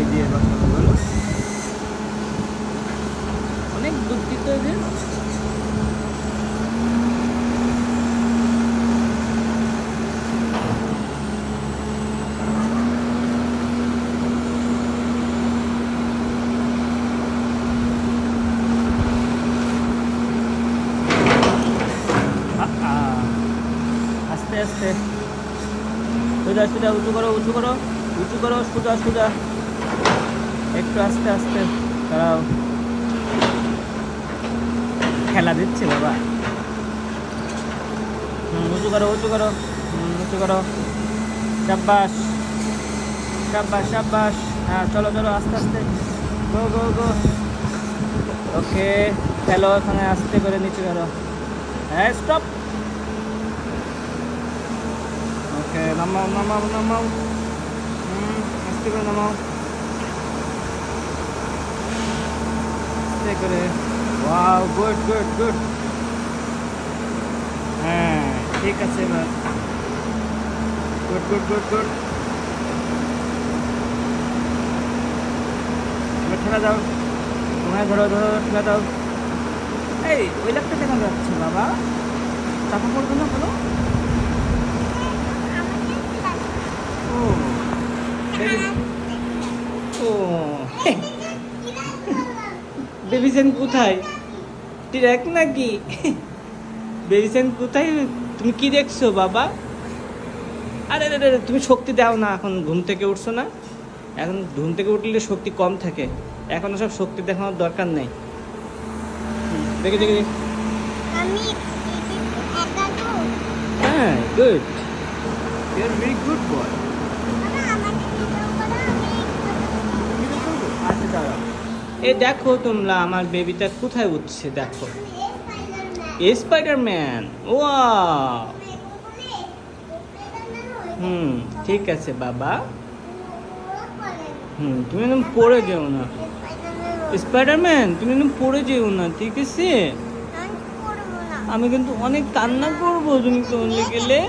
ওই যে বলো অনেক দুধ দিত যে আস্তে আস্তে সোজা সোজা উঁচু করো উঁচু করো উঁচু করো সোজা সোজা একটু আস্তে আস্তে দাঁড়াও খেলা দিচ্ছে বাবা উঁচু করো উঁচু করো উঁচু করো শাবাশ শাবাশ শাবাশ হ্যাঁ চলো চলো আস্তে আস্তে গো গো গো ওকে চলো এখানে আস্তে করে নিচে করো হ্যাঁ স্টপ ওকে নামাও নামাও নামাও আস্তে করে নামাও আস্তে করে ওয়াও গুড গুড গুড হ্যাঁ ঠিক আছে এবার গুড গুড গুড গুড এবার ঠেলা দাও তোমায় ধরো ধরো ঠেলা দাও এই ওই লাখটা কেন যাচ্ছে বাবা টাকা পড়বে না বলো বেবিসেন কোথায় ট্রাক নাকি বেবিসেন কোথায় তুমি কি দেখছো বাবা আরে আরে তুমি শক্তি দাও না এখন ঘুম থেকে উঠছো না এখন ঘুম থেকে উঠলে শক্তি কম থাকে এখন সব শক্তি দেখানোর দরকার নেই দেখে দেখে হ্যাঁ good you are very good boy আচ্ছা দাঁড়াও এই দেখো তোমরা আমার বেবিটা কোথায় উঠছে দেখো স্পাইডারম্যান ওয়াও ঠিক আছে বাবা তুমি একদম পড়ে যেও না স্পাইডারম্যান তুমি একদম পড়ে যেও না ঠিক আছে আমি কিন্তু অনেক কান্না করবো তুমি কোলে গেলে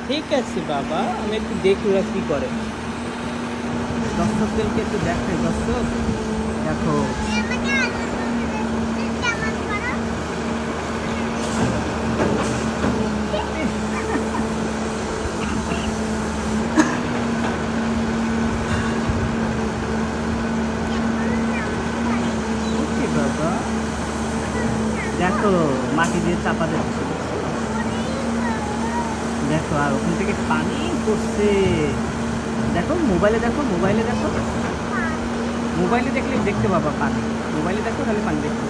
ঠিক আছে বাবা আমি একটু দেখি ওরা কি করে দর্শকদেরকে একটু দেখে দর্শক দেখো বাবা দেখো মাটি দিয়ে চাপা দিচ্ছে দেখো আর ওখান থেকে পানি পড়ছে দেখো মোবাইলে দেখো মোবাইলে দেখো মোবাইলে দেখলে দেখতে পাবা পানি মোবাইলে দেখো তাহলে পানি দেখতে